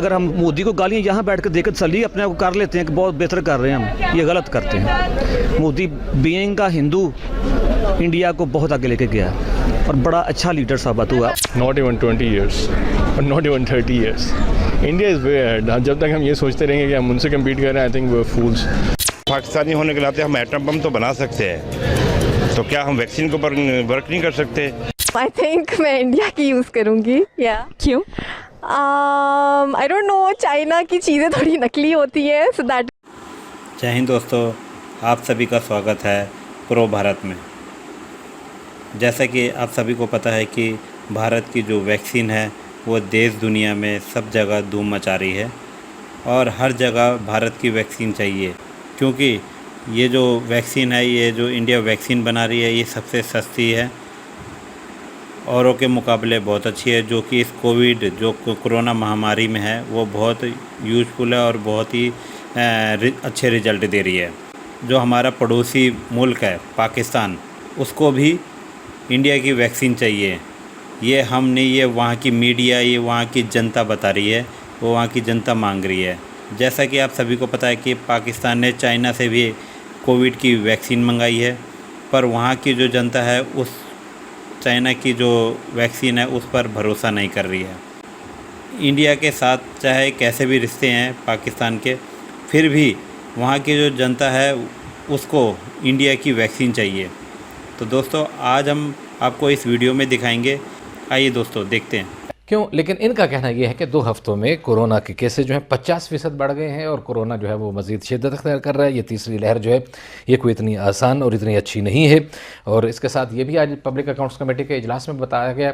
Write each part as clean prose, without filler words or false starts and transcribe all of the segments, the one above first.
अगर हम मोदी को गालियाँ यहाँ बैठ कर देकर तसल्ली अपने आप को कर लेते हैं कि बहुत बेहतर कर रहे हैं, हम ये गलत करते हैं। मोदी बीइंग का हिंदू इंडिया को बहुत आगे लेके गया और बड़ा अच्छा लीडर साबित हुआ। Not even 20 years or not even 30 years. India is way ahead. जब तक हम ये सोचते रहेंगे कि हम उनसे कम्पीट कर रहे हैं, I think we're fools. Pakistani होने के नाते हम एटम बम तो बना सकते हैं, तो क्या हम वैक्सीन को वर्क नहीं कर सकते? आई थिंक मैं इंडिया की यूज़ करूँगी। या क्यों? आई डोंट नो, चाइना की चीज़ें थोड़ी नकली होती हैं, सो दैट। जय हिंद दोस्तों, आप सभी का स्वागत है प्रो भारत में। जैसा कि आप सभी को पता है कि भारत की जो वैक्सीन है वो देश दुनिया में सब जगह धूम मचा रही है और हर जगह भारत की वैक्सीन चाहिए, क्योंकि ये जो वैक्सीन है, ये जो इंडिया वैक्सीन बना रही है, ये सबसे सस्ती है, औरों के मुकाबले बहुत अच्छी है, जो कि इस कोविड जो कोरोना महामारी में है वो बहुत यूज़फुल है और बहुत ही अच्छे रिजल्ट दे रही है। जो हमारा पड़ोसी मुल्क है पाकिस्तान, उसको भी इंडिया की वैक्सीन चाहिए। ये हम नहीं, ये वहाँ की मीडिया, ये वहाँ की जनता बता रही है, वो वहाँ की जनता मांग रही है। जैसा कि आप सभी को पता है कि पाकिस्तान ने चाइना से भी कोविड की वैक्सीन मंगाई है, पर वहाँ की जो जनता है उस चाइना की जो वैक्सीन है उस पर भरोसा नहीं कर रही है। इंडिया के साथ चाहे कैसे भी रिश्ते हैं पाकिस्तान के, फिर भी वहाँ की जो जनता है उसको इंडिया की वैक्सीन चाहिए। तो दोस्तों, आज हम आपको इस वीडियो में दिखाएंगे। आइए दोस्तों देखते हैं क्यों। लेकिन इनका कहना यह है कि 2 हफ्तों में कोरोना के केसेस जो हैं 50% बढ़ गए हैं और कोरोना जो है वो मज़ीद शिद्दत अख्तियार कर रहा है। ये तीसरी लहर जो है ये कोई इतनी आसान और इतनी अच्छी नहीं है। और इसके साथ ये भी आज पब्लिक अकाउंट्स कमेटी के इजलास में बताया गया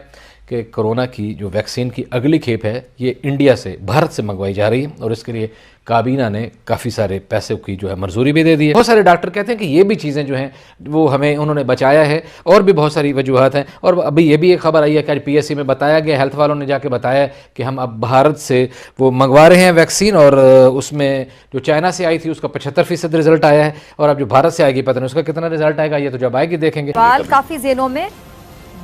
कि कोरोना की जो वैक्सीन की अगली खेप है ये इंडिया से, भारत से मंगवाई जा रही है और इसके लिए काबीना ने काफ़ी सारे पैसे की जो है मंजूरी भी दे दी है। बहुत सारे डॉक्टर कहते हैं कि ये भी चीज़ें जो हैं वो हमें उन्होंने बचाया है, और भी बहुत सारी वजूहत हैं। और अभी ये भी एक खबर आई है कि आज PSC में बताया गया, हेल्थ वालों ने जाके बताया कि हम अब भारत से वो मंगवा रहे हैं वैक्सीन, और उसमें जो चाइना से आई थी उसका 75% रिजल्ट आया है, और अब जो भारत से आएगी पता नहीं उसका कितना रिजल्ट आएगा, ये तो जब आएगी देखेंगे। सवाल काफ़ी ज़हनों में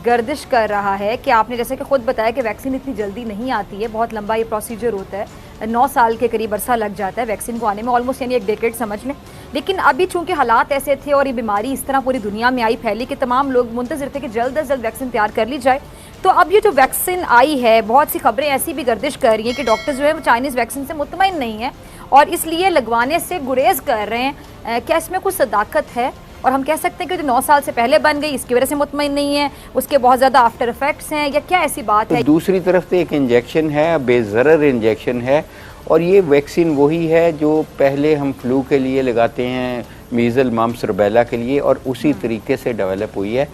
गर्दिश कर रहा है कि आपने जैसे कि खुद बताया कि वैक्सीन इतनी जल्दी नहीं आती है, बहुत लंबा ये प्रोसीजर होता है, 9 साल के करीब अरसा लग जाता है वैक्सीन को आने में, ऑलमोस्ट यानी 1 डेकेड समझ लें। लेकिन अभी चूंकि हालात ऐसे थे और ये बीमारी इस तरह पूरी दुनिया में आई, फैली, कि तमाम लोग मुंतज़िर थे कि जल्द अज जल्द वैक्सीन तैयार कर ली जाए। तो अब ये जो वैक्सीन आई है, बहुत सी खबरें ऐसी भी गर्दिश कर रही हैं कि डॉक्टर्स जो है वो चाइनीज़ वैक्सीन से मुतमईन नहीं है और इसलिए लगवाने से गुरेज कर रहे हैं। क्या इसमें कुछ सदाकत है? और हम कह सकते हैं कि जो 9 साल से पहले बन गई इसकी वजह से मुतमईन नहीं है, उसके बहुत ज़्यादा आफ्टर इफेक्ट्स हैं, या क्या ऐसी बात है? दूसरी तरफ से एक इंजेक्शन है, बेज़रर इंजेक्शन है, और ये वैक्सीन वही है जो पहले हम फ्लू के लिए लगाते हैं, मीज़ल, मम्प्स, रुबेला के लिए, और उसी तरीके से डेवलप हुई है।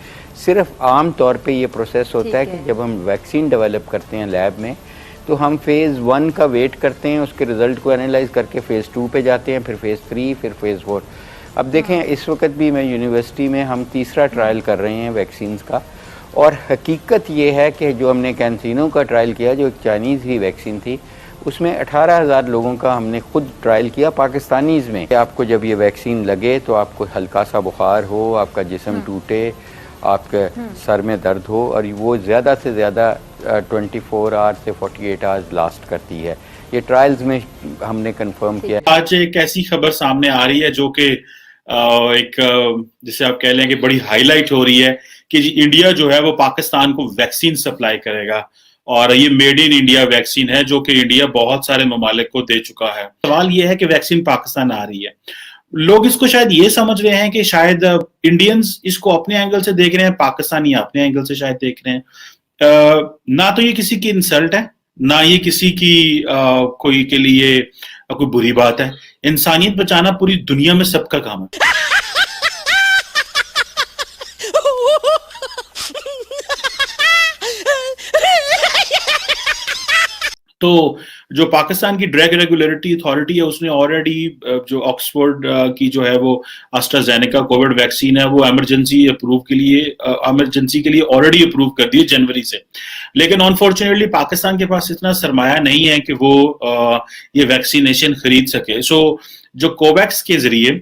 सिर्फ आम तौर पे ये प्रोसेस होता है कि जब हम वैक्सीन डेवलप करते हैं लैब में, तो हम फ़ेज़ 1 का वेट करते हैं, उसके रिज़ल्ट को एनालाइज करके फ़ेज़ 2 पे जाते हैं, फिर फ़ेज़ 3, फिर फ़ेज़ 4। अब देखें, इस वक्त भी मैं यूनिवर्सिटी में हम तीसरा ट्रायल कर रहे हैं वैक्सीन्स का, और हकीकत ये है कि जो हमने कैंसिनो का ट्रायल किया, जो एक चाइनीज़ ही वैक्सीन थी, उसमें 18,000 लोगों का हमने खुद ट्रायल किया पाकिस्तानीज़ में। आपको जब ये वैक्सीन लगे तो आपको हल्का सा बुखार हो, आपका जिस्म टूटे, आपके सर में दर्द हो, और वो ज़्यादा से ज़्यादा 24 आवर्स से 48 आवर्स लास्ट करती है। ये ट्रायल्स में हमने कंफर्म किया। आज एक ऐसी खबर सामने आ रही है जो कि एक जिसे आप कह लें कि बड़ी हाईलाइट हो रही है कि इंडिया जो है वो पाकिस्तान को वैक्सीन सप्लाई करेगा, और ये मेड इन इंडिया वैक्सीन है जो कि इंडिया बहुत सारे ममालिक को दे चुका है। सवाल ये है कि वैक्सीन पाकिस्तान आ रही है, लोग इसको शायद ये समझ रहे हैं कि शायद इंडियंस इसको अपने एंगल से देख रहे हैं, पाकिस्तानी अपने एंगल से शायद देख रहे हैं। ना तो ये किसी की इंसल्ट है, ना ये किसी की कोई के लिए कोई बुरी बात है। इंसानियत बचाना पूरी दुनिया में सबका काम है। तो जो पाकिस्तान की ड्रग रेगुलेटरी अथॉरिटी है उसने ऑलरेडी जो ऑक्सफोर्ड की जो है वो एस्ट्राजेनेका कोविड वैक्सीन है वो इमरजेंसी के लिए ऑलरेडी अप्रूव कर दी है जनवरी से। लेकिन अनफॉर्चुनेटली पाकिस्तान के पास इतना सरमाया नहीं है कि वो ये वैक्सीनेशन खरीद सके। सो जो कोवैक्स के जरिए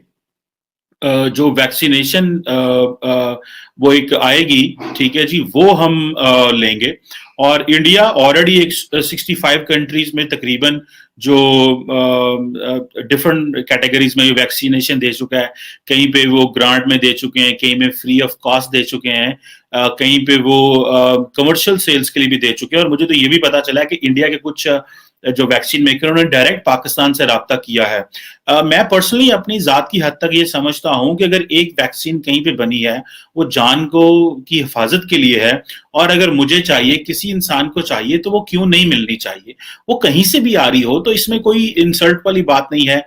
जो वैक्सीनेशन वो एक आएगी, ठीक है जी, वो हम लेंगे और इंडिया ऑलरेडी 65 कंट्रीज में तकरीबन जो डिफरेंट कैटेगरीज में वैक्सीनेशन दे चुका है। कहीं पे वो ग्रांट में दे चुके हैं, कहीं में फ्री ऑफ कॉस्ट दे चुके हैं, कहीं पे वो कमर्शियल सेल्स के लिए भी दे चुके हैं। और मुझे तो ये भी पता चला है कि इंडिया के कुछ जो वैक्सीन मेकर उन्होंने डायरेक्ट पाकिस्तान से राब्ता किया है। मैं पर्सनली अपनी जात की हद तक ये समझता हूं कि अगर एक वैक्सीन कहीं पे बनी है वो जान को की हिफाजत के लिए है, और अगर मुझे चाहिए, किसी इंसान को चाहिए, तो वो क्यों नहीं मिलनी चाहिए। वो कहीं से भी आ रही हो तो इसमें कोई इंसल्ट वाली बात नहीं है।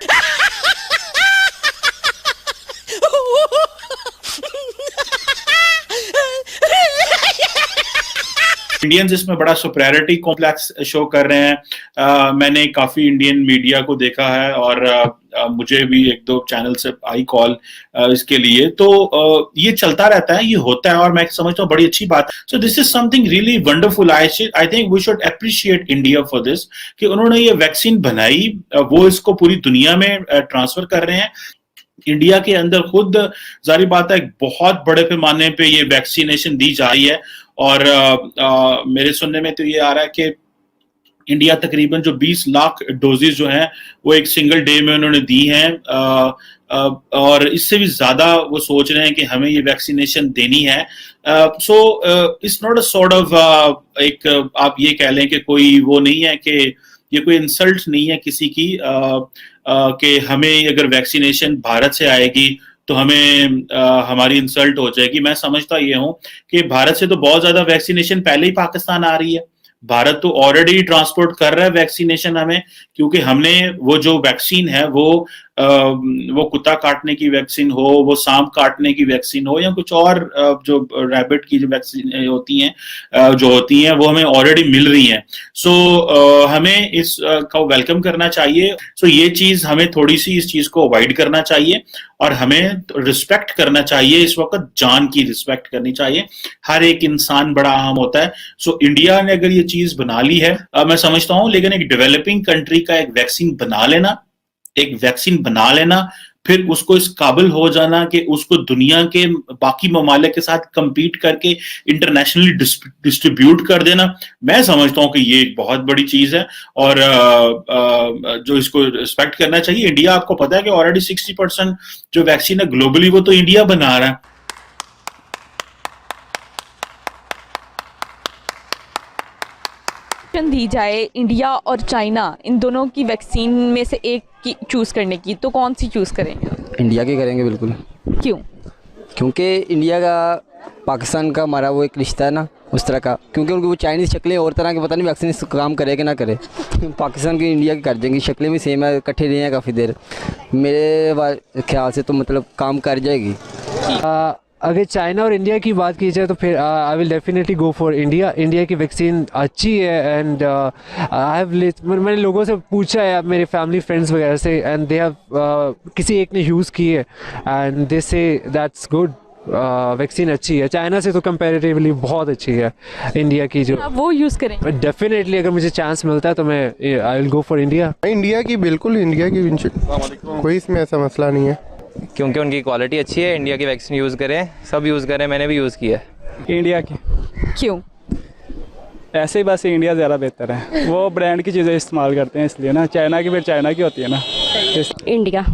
इंडियंस इसमें बड़ा सुपीरियरिटी कॉम्प्लेक्स शो कर रहे हैं। मैंने काफी इंडियन मीडिया को देखा है और मुझे भी एक दो चैनल से आई कॉल इसके लिए, तो ये चलता रहता है, ये होता है और मैं समझता हूँ बड़ी अच्छी बात। So this is something really wonderful. I think we should appreciate India for this कि उन्होंने ये वैक्सीन बनाई, वो इसको पूरी दुनिया में ट्रांसफर कर रहे हैं। इंडिया के अंदर खुद जारी बात है बहुत बड़े पैमाने पे ये वैक्सीनेशन दी जा रही है, और मेरे सुनने में तो ये आ रहा है कि इंडिया तकरीबन जो 20 लाख डोजेज जो हैं वो एक सिंगल डे में उन्होंने दी हैं, और इससे भी ज्यादा वो सोच रहे हैं कि हमें ये वैक्सीनेशन देनी है। So it's not a sort of एक आप ये कह लें कि कोई वो नहीं है कि ये कोई इंसल्ट नहीं है किसी की कि हमें अगर वैक्सीनेशन भारत से आएगी तो हमें हमारी इंसल्ट हो जाएगी। मैं समझता ये हूं कि भारत से तो बहुत ज्यादा वैक्सीनेशन पहले ही पाकिस्तान आ रही है। भारत तो ऑलरेडी ट्रांसपोर्ट कर रहा है वैक्सीनेशन हमें, क्योंकि हमने वो जो वैक्सीन है वो कुत्ता काटने की वैक्सीन हो, वो सांप काटने की वैक्सीन हो, या कुछ और जो रैबिट की जो वैक्सीन होती हैं वो हमें ऑलरेडी मिल रही हैं। सो हमें इस का वेलकम करना चाहिए। सो ये चीज हमें थोड़ी सी इस चीज को अवॉइड करना चाहिए और हमें रिस्पेक्ट करना चाहिए। इस वक्त जान की रिस्पेक्ट करनी चाहिए। हर एक इंसान बड़ा अहम होता है। सो इंडिया ने अगर ये चीज बना ली है, मैं समझता हूं, लेकिन एक डेवलपिंग कंट्री का एक वैक्सीन बना लेना, फिर उसको इस काबिल हो जाना कि उसको दुनिया के बाकी ममालिक के साथ कंपीट करके इंटरनेशनली डिस्ट्रीब्यूट कर देना, मैं समझता हूं कि ये एक बहुत बड़ी चीज है और जो इसको रिस्पेक्ट करना चाहिए। इंडिया, आपको पता है कि ऑलरेडी 60% जो वैक्सीन है ग्लोबली वो तो इंडिया बना रहा है। दी जाए इंडिया और चाइना, इन दोनों की वैक्सीन में से एक की चूज़ करने की, तो कौन सी चूज़ करेंगे? इंडिया की करेंगे बिल्कुल। क्यों? क्योंकि इंडिया का पाकिस्तान का हमारा वो एक रिश्ता है ना, उस तरह का, क्योंकि उनकी वो चाइनीज़ शक्लें और तरह की, पता नहीं वैक्सीन काम करे कि ना करे। पाकिस्तान की इंडिया की कर देंगी, शक्लें भी सेम है, इकट्ठे रहे हैं काफ़ी देर, मेरे ख्याल से तो मतलब काम कर जाएगी। अगर चाइना और इंडिया की बात की जाए तो फिर I will definitely go for India. India की वैक्सीन अच्छी है एंड मैंने लोगों से पूछा है, मेरे फैमिली फ्रेंड्स वगैरह से, एंड दे हैव किसी एक ने यूज़ की है एंड दे से दैट्स गुड, वैक्सीन अच्छी है। चाइना से तो कंपैरेटिवली बहुत अच्छी है इंडिया की जो। आप वो यूज़ करेंगे? डेफिनेटली अगर मुझे चांस मिलता है तो मैं I will go for India. India की, बिल्कुल इंडिया की, कोई इसमें ऐसा मसला नहीं है, क्योंकि उनकी क्वालिटी अच्छी है। इंडिया की वैक्सीन यूज़ करें, सब यूज़ करें, मैंने भी यूज़ किया है इंडिया की। क्यों? ऐसे ही बस इंडिया ज़्यादा बेहतर है, वो ब्रांड की चीज़ें इस्तेमाल करते हैं इसलिए ना। चाइना की फिर चाइना की होती है ना। इंडिया।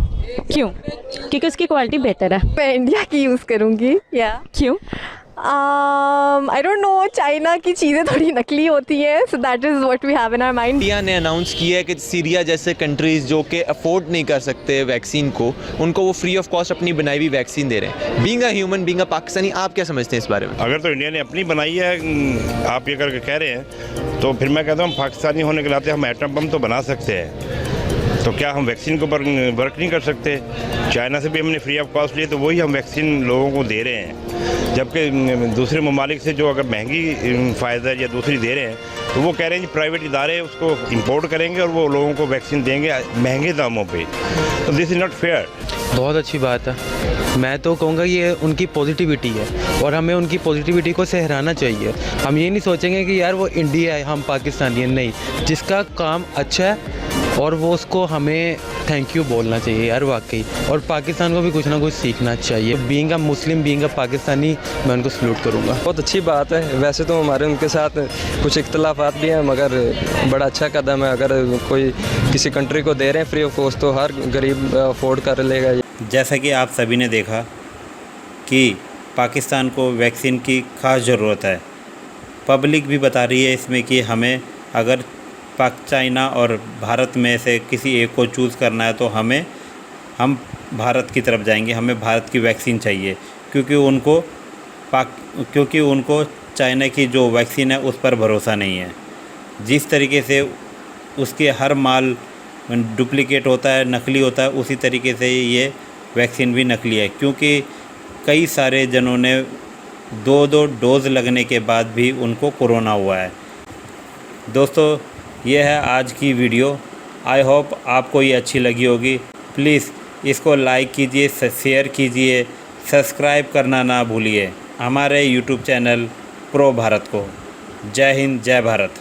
क्यों? क्योंकि उसकी क्वालिटी बेहतर है। मैं इंडिया की यूज़ करूँगी। या क्यों? आई डोंट नो, चाइना की चीज़ें थोड़ी नकली होती हैं, so that is what we have in our mind. India ने अनाउंस किया है कि सीरिया जैसे कंट्रीज़ जो कि अफोर्ड नहीं कर सकते वैक्सीन को, उनको वो फ्री ऑफ कॉस्ट अपनी बनाई हुई वैक्सीन दे रहे हैं। Being a human, being a Pakistani, आप क्या समझते हैं इस बारे में? अगर तो इंडिया ने अपनी बनाई है, आप ये करके कह रहे हैं, तो फिर मैं कहता हूँ पाकिस्तानी होने के नाते हम एटम बम तो बना सकते हैं, तो क्या हम वैक्सीन को वर्क नहीं कर सकते? चाइना से भी हमने फ्री ऑफ कॉस्ट लिए, तो वही हम वैक्सीन लोगों को दे रहे हैं, जबकि दूसरे ममालिक से जो अगर महंगी फाइज़र या दूसरी दे रहे हैं, तो वो कह रहे हैं कि प्राइवेट इदारे उसको इंपोर्ट करेंगे और वो लोगों को वैक्सीन देंगे महंगे दामों पे, तो दिस इज़ नॉट फेयर। बहुत अच्छी बात है। मैं तो कहूँगा ये उनकी पॉजिटिविटी है और हमें उनकी पॉजिटिविटी को सहराना चाहिए। हम ये नहीं सोचेंगे कि यार वो इंडिया है, हम पाकिस्तानी हैं, नहीं। जिसका काम अच्छा है और वो उसको हमें थैंक यू बोलना चाहिए यार वाकई, और पाकिस्तान को भी कुछ ना कुछ सीखना चाहिए। Being a Muslim, being a Pakistani, मैं उनको सल्यूट करूँगा। बहुत अच्छी बात है। वैसे तो हमारे उनके साथ कुछ इख्तलाफात भी हैं, मगर बड़ा अच्छा कदम है। अगर कोई किसी कंट्री को दे रहे हैं फ्री ऑफ कॉस्ट तो हर गरीब अफोर्ड कर लेगा। जैसा कि आप सभी ने देखा कि पाकिस्तान को वैक्सीन की ख़ास ज़रूरत है। पब्लिक भी बता रही है इसमें कि हमें अगर चाइना और भारत में से किसी एक को चूज़ करना है तो हम भारत की तरफ जाएंगे, हमें भारत की वैक्सीन चाहिए, क्योंकि उनको चाइना की जो वैक्सीन है उस पर भरोसा नहीं है। जिस तरीके से उसके हर माल डुप्लीकेट होता है, नकली होता है, उसी तरीके से ये वैक्सीन भी नकली है, क्योंकि कई सारे जनों ने 2 डोज़ लगने के बाद भी उनको कोरोना हुआ है। दोस्तों, ये है आज की वीडियो। आई होप आपको ये अच्छी लगी होगी। प्लीज़ इसको लाइक कीजिए, शेयर कीजिए, सब्सक्राइब करना ना भूलिए हमारे यूट्यूब चैनल प्रो भारत को। जय हिंद, जय भारत।